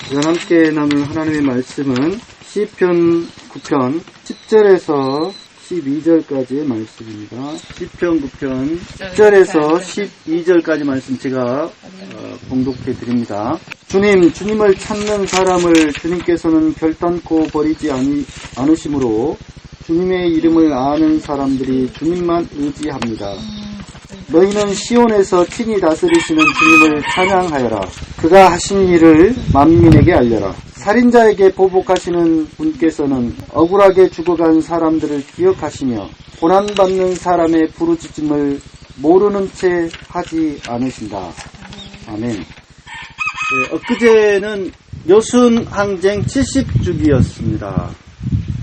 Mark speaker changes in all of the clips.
Speaker 1: 오늘 함께 나눌 하나님의 말씀은 시편 9편 10절에서 12절까지의 말씀입니다. 시편 9편 10절에서 12절까지 말씀 제가 봉독해 드립니다. 주님을 찾는 사람을 주님께서는 결단코 버리지 않으시므로 주님의 이름을 아는 사람들이 주님만 의지합니다. 너희는 시온에서 친히 다스리시는 주님을 찬양하여라. 그가 하신 일을 만민에게 알려라. 살인자에게 보복하시는 분께서는 억울하게 죽어간 사람들을 기억하시며 고난받는 사람의 부르짖음을 모르는 채 하지 않으신다. 아멘. 엊그제는 여순항쟁 70주기였습니다.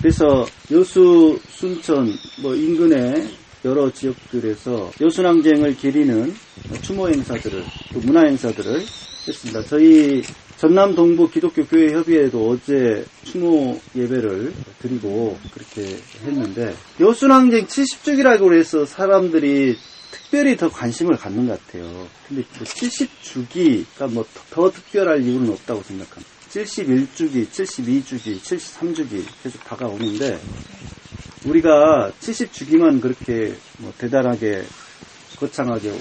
Speaker 1: 그래서 여수, 순천, 인근의 여러 지역들에서 여순항쟁을 기리는 추모 행사들을, 문화 행사들을 했습니다. 저희 전남 동부 기독교 교회 협의회도 어제 추모 예배를 드리고 그렇게 했는데, 여순항쟁 70주기라고 해서 사람들이 특별히 더 관심을 갖는 것 같아요. 근데 70주기가 더 특별할 이유는 없다고 생각합니다. 71주기, 72주기, 73주기 계속 다가오는데, 우리가 70주기만 그렇게 대단하게 거창하게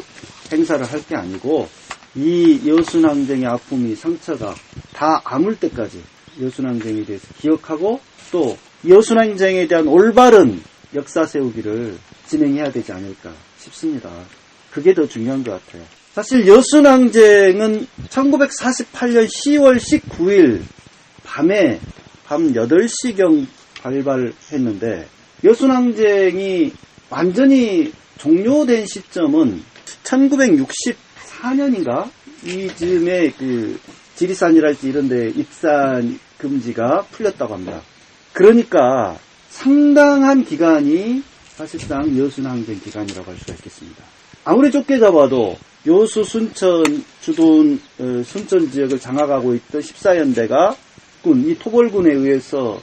Speaker 1: 행사를 할 게 아니고, 이 여순항쟁의 아픔이, 상처가 다 아물 때까지 여순항쟁에 대해서 기억하고, 또 여순항쟁에 대한 올바른 역사 세우기를 진행해야 되지 않을까 싶습니다. 그게 더 중요한 것 같아요. 사실 여순항쟁은 1948년 10월 19일 밤에 밤 8시경 발발했는데, 여순항쟁이 완전히 종료된 시점은 1964년인가? 이즈음에 지리산이랄지 이런데 입산 금지가 풀렸다고 합니다. 그러니까 상당한 기간이 사실상 여순항쟁 기간이라고 할 수가 있겠습니다. 아무리 좁게 잡아도 여수, 순천, 주돈, 순천 지역을 장악하고 있던 14연대가 이 토벌군에 의해서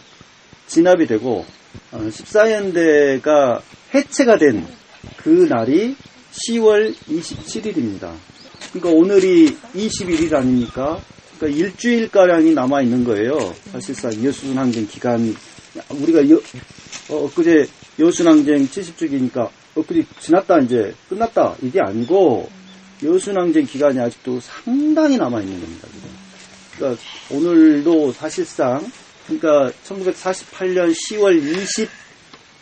Speaker 1: 진압이 되고 14연대가 해체가 된 그 날이 10월 27일입니다. 그러니까 오늘이 21일 아닙니까? 그러니까 일주일가량이 남아있는 거예요. 사실상 여순항쟁 기간, 우리가 엊그제 여순항쟁 70주기니까 엊그제 지났다, 이제 끝났다, 이게 아니고 여순항쟁 기간이 아직도 상당히 남아있는 겁니다. 그러니까 오늘도 사실상, 그러니까 1948년 10월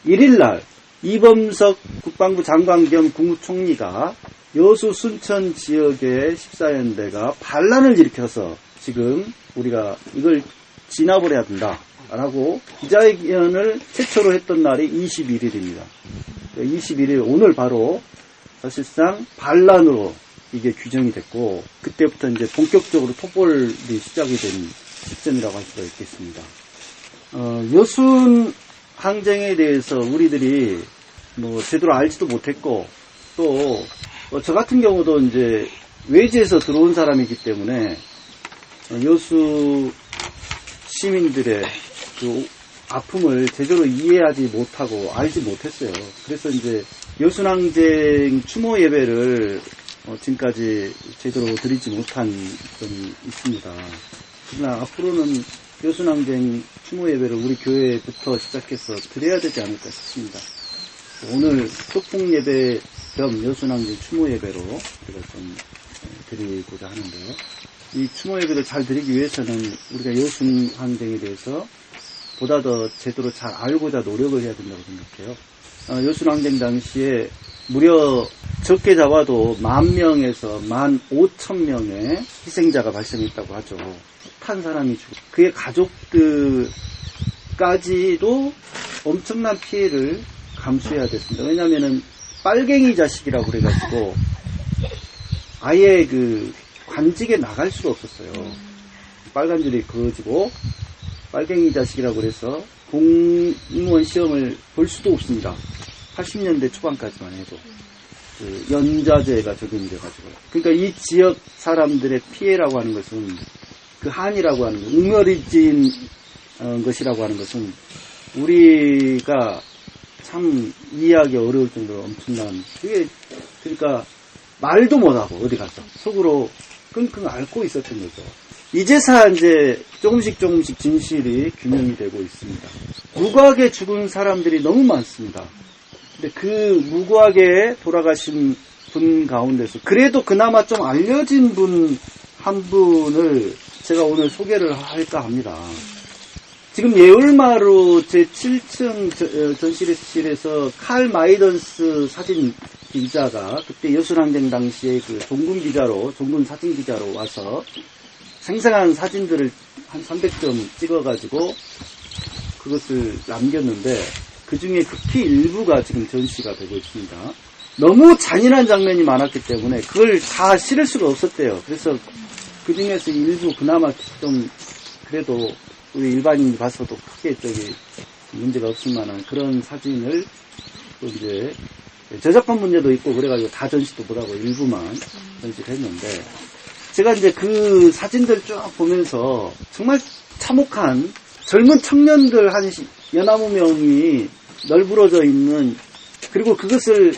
Speaker 1: 21일 날 이범석 국방부 장관 겸 국무총리가 여수 순천 지역의 14연대가 반란을 일으켜서 지금 우리가 이걸 진압을 해야 된다라고 기자회견을 최초로 했던 날이 21일입니다. 21일, 오늘 바로 사실상 반란으로 이게 규정이 됐고, 그때부터 이제 본격적으로 토벌이 시작이 된 시점이라고 할 수가 있겠습니다. 여순항쟁에 대해서 우리들이 제대로 알지도 못했고, 또 저 같은 경우도 이제 외지에서 들어온 사람이기 때문에 여수 시민들의 그 아픔을 제대로 이해하지 못하고 알지 못했어요. 그래서 이제 여순항쟁 추모 예배를 지금까지 제대로 드리지 못한 점이 있습니다. 그러나 앞으로는 여순항쟁 추모 예배를 우리 교회부터 시작해서 드려야 되지 않을까 싶습니다. 오늘 소풍 예배 겸 여순항쟁 추모 예배로 제가 좀 드리고자 하는데요. 이 추모 예배를 잘 드리기 위해서는 우리가 여순항쟁에 대해서 보다 더 제대로 잘 알고자 노력을 해야 된다고 생각해요. 여순항쟁 당시에 무려 적게 잡아도 10,000명에서 15,000명의 희생자가 발생했다고 하죠. 탄 사람이 죽고, 그의 가족들까지도 엄청난 피해를 감수해야 됐습니다. 왜냐하면은 빨갱이 자식이라고 그래가지고 아예 관직에 나갈 수가 없었어요. 빨간 줄이 그어지고 빨갱이 자식이라고 그래서 공무원 시험을 볼 수도 없습니다. 80년대 초반까지만 해도 연좌제가 적용이 돼가지고요. 그러니까 이 지역 사람들의 피해라고 하는 것은, 그 한이라고 하는 것, 웅열해진 것이라고 하는 것은 우리가 참 이해하기 어려울 정도로 엄청난, 그러니까 말도 못하고 어디 가서 속으로 끙끙 앓고 있었던 거죠. 이제서 이제 조금씩 진실이 규명이 되고 있습니다. 무고하게 죽은 사람들이 너무 많습니다. 근데 그 무고하게 돌아가신 분 가운데서 그래도 그나마 좀 알려진 분 한 분을 제가 오늘 소개를 할까 합니다. 지금 예울마루 제7층 전시실에서 칼 마이던스 사진 기자가 그때 여순항쟁 당시에 그 종군 사진 기자로 와서 생생한 사진들을 한 300점 찍어가지고 그것을 남겼는데 그 중에 극히 일부가 지금 전시가 되고 있습니다. 너무 잔인한 장면이 많았기 때문에 그걸 다 실을 수가 없었대요. 그래서 그 중에서 일부 그나마 좀 그래도 우리 일반인이 봐서도 크게 문제가 없을 만한 그런 사진을 또 이제 저작권 문제도 있고 그래가지고 다 전시도 못하고 일부만 전시를 했는데 제가 이제 그 사진들 쭉 보면서 정말 참혹한 젊은 청년들 한 19명이 널브러져 있는 그리고 그것을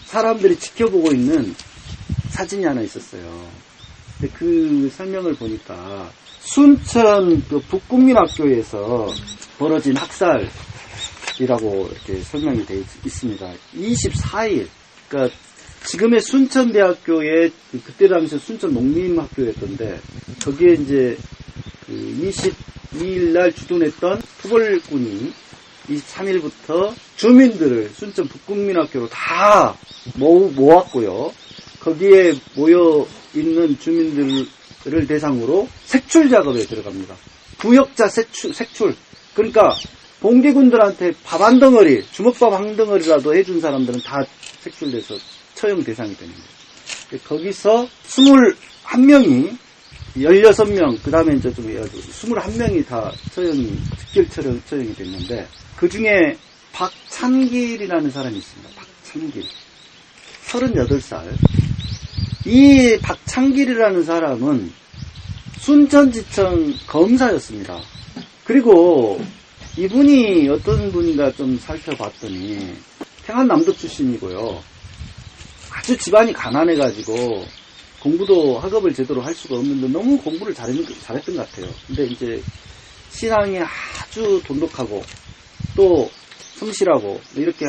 Speaker 1: 사람들이 지켜보고 있는 사진이 하나 있었어요. 근데 그 설명을 보니까 순천 그 북국민학교에서 벌어진 학살이라고 이렇게 설명이 되어 있습니다. 24일, 그러니까 지금의 순천대학교의 그때 당시 순천 농림학교였던데 거기에 이제 그 22일 날 주둔했던 투벌군이 23일부터 주민들을 순천 북국민학교로 다 모았고요. 거기에 모여 있는 주민들을 대상으로 색출 작업에 들어갑니다. 부역자 색출. 그러니까 봉기군들한테 밥 한 덩어리, 주먹밥 한 덩어리라도 해준 사람들은 다 색출돼서 처형 대상이 되는 거예요. 거기서 21명이 16명, 그 다음에 이제 좀 21명이 다 즉결 처형이 됐는데, 그 중에 박찬길이라는 사람이 있습니다. 박찬길. 38살. 이 박찬길이라는 사람은 순천지청 검사였습니다. 그리고 이분이 어떤 분인가 좀 살펴봤더니 평안남도 출신이고요. 아주 집안이 가난해가지고 공부도 학업을 제대로 할 수가 없는데 너무 공부를 잘했던 것 같아요. 근데 이제 신앙이 아주 돈독하고 또 성실하고 이렇게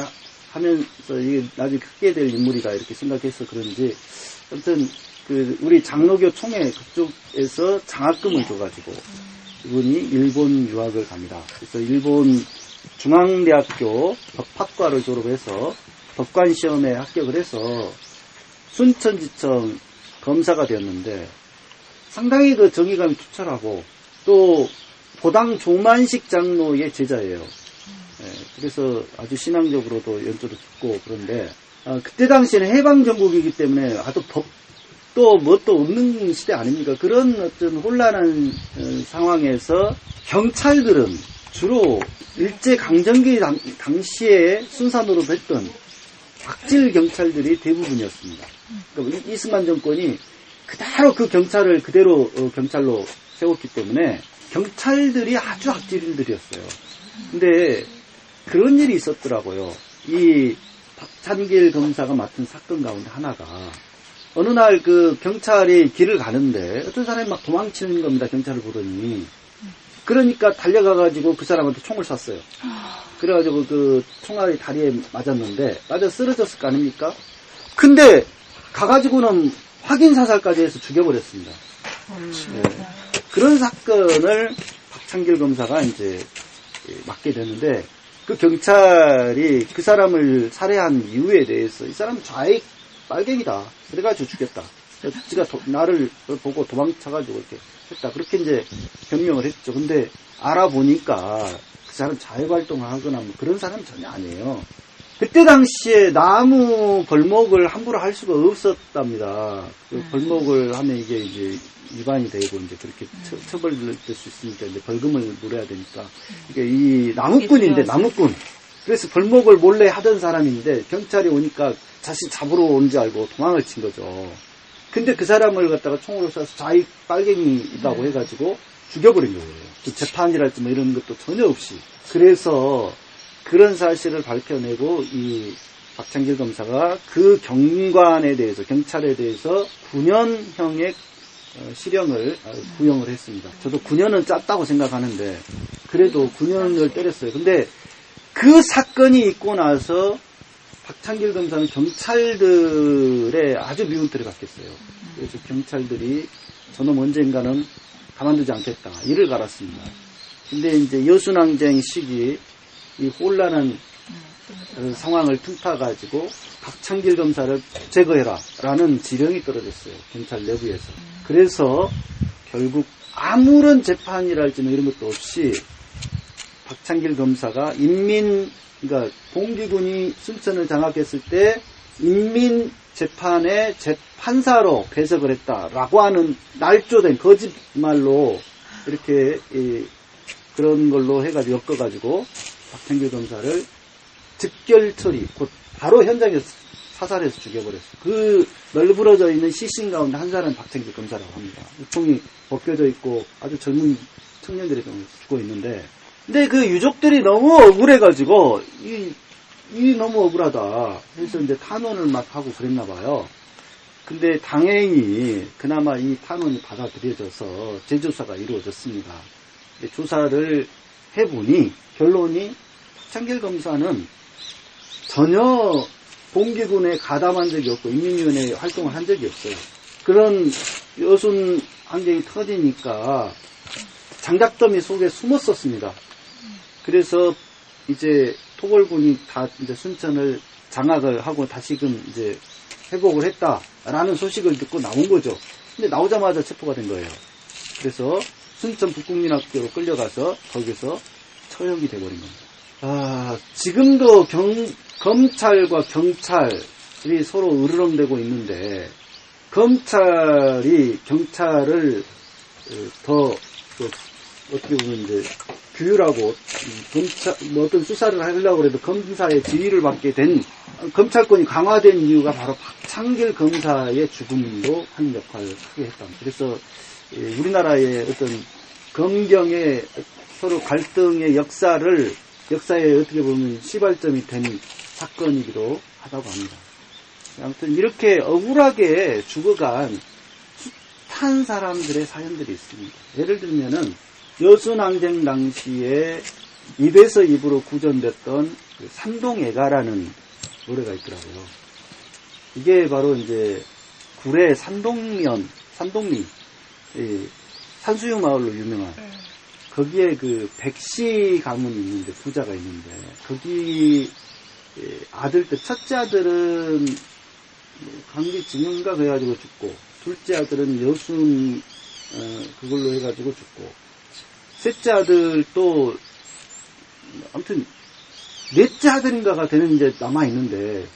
Speaker 1: 하면서 이게 나중에 크게 될 인물이다 이렇게 생각해서 그런지 아무튼 그 우리 장로교 총회 그쪽에서 장학금을 줘가지고 이분이 일본 유학을 갑니다. 그래서 일본 중앙대학교 법학과를 졸업해서 법관 시험에 합격을 해서 순천지청 검사가 되었는데 상당히 그 정의감이 투철하고 또 보당 조만식 장로의 제자예요. 그래서 아주 신앙적으로도 연조도 깊고 그런데 그때 당시에는 해방정국이기 때문에 아주 법도 뭣도 없는 시대 아닙니까? 그런 어떤 혼란한 상황에서 경찰들은 주로 일제강점기 당시에 순산으로 했던 악질 경찰들이 대부분이었습니다. 그러니까 이승만 정권이 그대로 그 경찰을 그대로 경찰로 세웠기 때문에 경찰들이 아주 악질들이었어요. 근데 그런 일이 있었더라고요. 이 박찬길 검사가 맡은 사건 가운데 하나가 어느 날 그 경찰이 길을 가는데 어떤 사람이 막 도망치는 겁니다. 경찰을 보더니. 그러니까 달려가가지고 그 사람한테 총을 쐈어요. 그래가지고 그 총알이 다리에 맞았는데 맞아 쓰러졌을 거 아닙니까? 근데 가가지고는 확인 사살까지 해서 죽여버렸습니다. 네. 그런 사건을 박찬길 검사가 이제 맡게 되는데 그 경찰이 그 사람을 살해한 이유에 대해서 이 사람은 좌익 빨갱이다. 그래가지고 죽였다. 지가 나를 보고 도망쳐가지고 이렇게 했다. 그렇게 이제 변명을 했죠. 근데 알아보니까 그 사람 자익 활동을 하거나 뭐 그런 사람은 전혀 아니에요. 그때 당시에 나무 벌목을 함부로 할 수가 없었답니다. 그 벌목을 하면 이게 이제 위반이 되고 이제 그렇게 처벌될 수 있으니까 이제 벌금을 물어야 되니까. 이게 이 나무꾼인데 나무꾼. 그래서 벌목을 몰래 하던 사람인데 경찰이 오니까 자신 잡으러 온 줄 알고 도망을 친 거죠. 근데 그 사람을 갖다가 총으로 쏴서 좌익 빨갱이라고 해가지고 죽여버린 거예요. 재판이랄지 뭐 이런 것도 전혀 없이. 그래서 그런 사실을 밝혀내고 이 박찬길 검사가 그 경관에 대해서 경찰에 대해서 9년형의 실형을 구형을 했습니다. 저도 9년은 짰다고 생각하는데 그래도 9년을 때렸어요. 근데 그 사건이 있고 나서 박창길 검사는 경찰들의 아주 미운 틀을 받겠어요. 그래서 경찰들이 저놈 언젠가는 가만두지 않겠다 이를 갈았습니다. 근데 이제 여순항쟁 시기 이 혼란한 상황을 틈타가지고 박창길 검사를 제거해라 라는 지령이 떨어졌어요. 경찰 내부에서. 그래서 결국 아무런 재판이랄지 뭐 이런 것도 없이 박창길 검사가 그러니까 봉기군이 순천을 장악했을 때 인민재판의 재판사로 배석을 했다라고 하는 날조된 거짓말로 이렇게 그런 걸로 해가지고 엮어가지고 박창길 검사를 즉결 처리, 곧 바로 현장에서 사살해서 죽여버렸어요. 그 널브러져 있는 시신 가운데 한 사람은 박창길 검사라고 합니다. 우통이 벗겨져 있고 아주 젊은 청년들이 죽어 있는데, 근데 그 유족들이 너무 억울해가지고 이 너무 억울하다 해서 이제 탄원을 막 하고 그랬나 봐요. 근데 다행히 그나마 이 탄원이 받아들여져서 재조사가 이루어졌습니다. 조사를 해보니 결론이 박창길 검사는 전혀 봉기군에 가담한 적이 없고 인민위원회 활동을 한 적이 없어요. 그런 여순 항쟁이 터지니까 장작더미 속에 숨었었습니다. 그래서 이제 토벌군이 다 이제 순천을 장악을 하고 다시금 이제 회복을 했다라는 소식을 듣고 나온 거죠. 근데 나오자마자 체포가 된 거예요. 그래서 순천 북국민학교로 끌려가서 거기서 처형이 돼버린 겁니다. 지금도 검찰과 경찰이 서로 으르렁대고 있는데, 검찰이 경찰을 더 어떻게 보면 이제 규율하고 어떤 수사를 하려고 해도 검사의 지휘를 받게 된, 검찰권이 강화된 이유가 바로 박창길 검사의 죽음도 한 역할을 크게 했답니다. 그래서 우리나라의 어떤 검경의 서로 갈등의 역사에 어떻게 보면 시발점이 된 사건이기도 하다고 합니다. 아무튼 이렇게 억울하게 죽어간 숱한 사람들의 사연들이 있습니다. 예를 들면은 여순항쟁 당시에 입에서 입으로 구전됐던 그 산동애가라는 노래가 있더라고요. 이게 바로 이제 구례 산동리 산수유 마을로 유명한, 거기에 그 백씨 가문이 있는데, 부자가 있는데, 거기 첫째 아들은 강기징용가 그래가지고 죽고, 둘째 아들은 여순 그걸로 해가지고 죽고, 셋째 아들 또 아무튼 넷째 아들인가가 되는 이제 남아 있는데,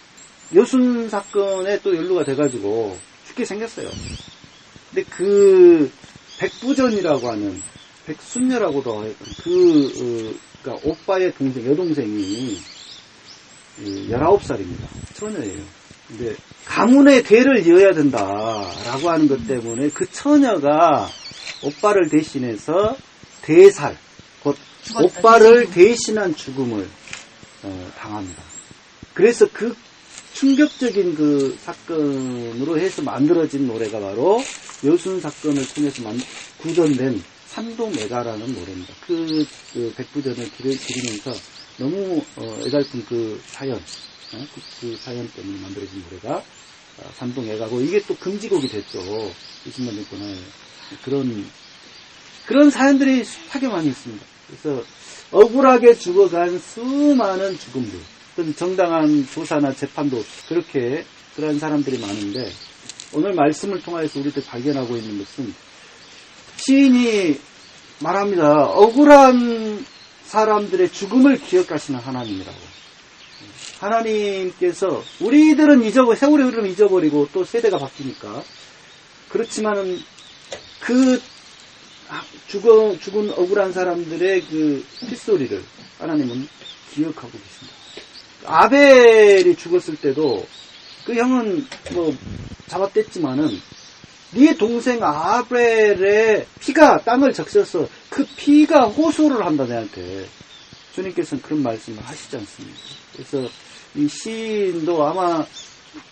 Speaker 1: 여순 사건에 또 연루가 돼가지고 죽게 생겼어요. 근데 그 백부전이라고 하는, 백순녀라고도 그러니까 오빠의 동생, 여동생이 19살입니다. 처녀예요. 근데 가문의 대를 이어야 된다라고 하는 것 때문에 그 처녀가 오빠를 대신해서 대살, 곧 오빠를 대신한 죽음을 당합니다. 그래서 그 충격적인 그 사건으로 해서 만들어진 노래가 바로 여순 사건을 통해서 구전된 산동애가라는 노래입니다. 그 백부전을 기리면서 너무 애달픈 그 사연, 그 사연 때문에 만들어진 노래가 산동애가고, 이게 또 금지곡이 됐죠. 20년 전 동안에. 그런 사연들이 숱하게 많이 있습니다. 그래서 억울하게 죽어간 수많은 죽음들, 어떤 정당한 조사나 재판도 없이 그렇게 그런 사람들이 많은데, 오늘 말씀을 통해서 우리들 발견하고 있는 것은, 시인이 말합니다. 억울한 사람들의 죽음을 기억하시는 하나님이라고. 하나님께서, 우리들은 세월이 흐르면 잊어버리고 또 세대가 바뀌니까, 그렇지만은 그 죽은 억울한 사람들의 그 핏소리를 하나님은 기억하고 계십니다. 아벨이 죽었을 때도 그 형은 뭐 잡아댔지만은 네 동생 아벨의 피가 땅을 적셔서 그 피가 호소를 한다 내한테. 주님께서는 그런 말씀을 하시지 않습니다. 그래서 이 시인도 아마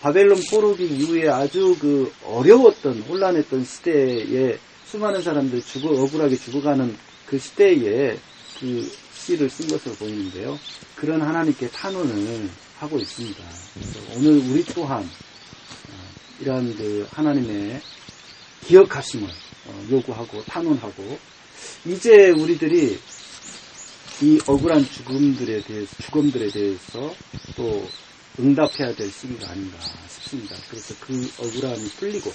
Speaker 1: 바벨론 포로기 이후에 아주 그 어려웠던 혼란했던 시대에 수많은 사람들이 억울하게 죽어가는 그 시대에 그 시를 쓴 것으로 보이는데요. 그런 하나님께 탄원을 하고 있습니다. 그래서 오늘 우리 또한 이러한 그 하나님의 기억하심을 요구하고 탄원하고, 이제 우리들이 이 억울한 죽음들에 대해서 또 응답해야 될 시기가 아닌가 싶습니다. 그래서 그 억울함이 풀리고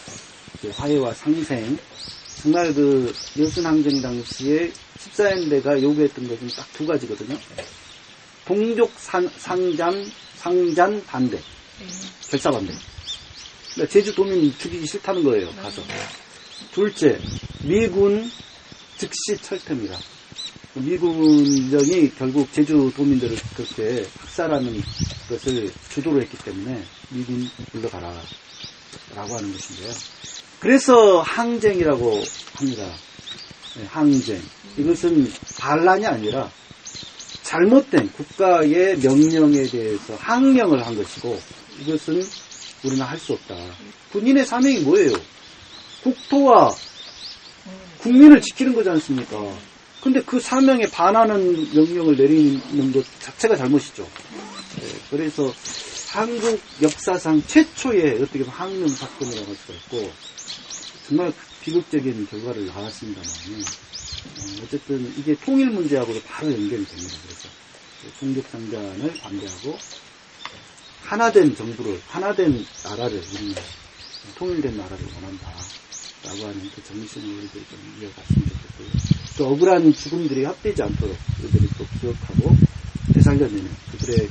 Speaker 1: 화해와 상생, 정말 그 여순항쟁 당시에 14연대가 요구했던 것은 딱 두 가지거든요. 동족 상잔 반대, 결사 반대. 그러니까 제주도민 죽이기 싫다는 거예요, 가서. 둘째, 미군 즉시 철퇴입니다. 미군정이 결국 제주도민들을 그렇게 학살하는 것을 주도를 했기 때문에 미군 물러가라 라고 하는 것인데요. 그래서 항쟁이라고 합니다. 네, 항쟁. 이것은 반란이 아니라 잘못된 국가의 명령에 대해서 항명을 한 것이고, 이것은 우리는 할 수 없다. 군인의 사명이 뭐예요? 국토와 국민을 지키는 거지 않습니까? 근데 그 사명에 반하는 명령을 내리는 것 자체가 잘못이죠. 네, 그래서 한국 역사상 최초의 어떻게 보면 항명 사건이라고 할 수가 있고, 정말 비극적인 결과를 낳았습니다만, 어쨌든 이게 통일 문제하고도 바로 연결이 됩니다. 그래서 종족 상잔을 반대하고 하나된 정부를, 하나된 나라를, 우리는 통일된 나라를 원한다 라고 하는 그 정신을 우리들이 좀 이어갔으면 좋겠고요. 또 억울한 죽음들이 합되지 않도록 우리들이 또 기억하고 되살려내는 그들의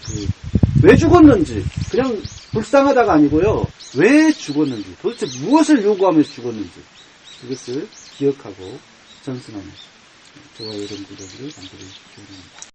Speaker 1: 왜 죽었는지, 그냥 불쌍하다가 아니고요, 왜 죽었는지, 도대체 무엇을 요구하면서 죽었는지, 이것을 기억하고 전승하는 저와 여러분들이 만들기 바랍니다.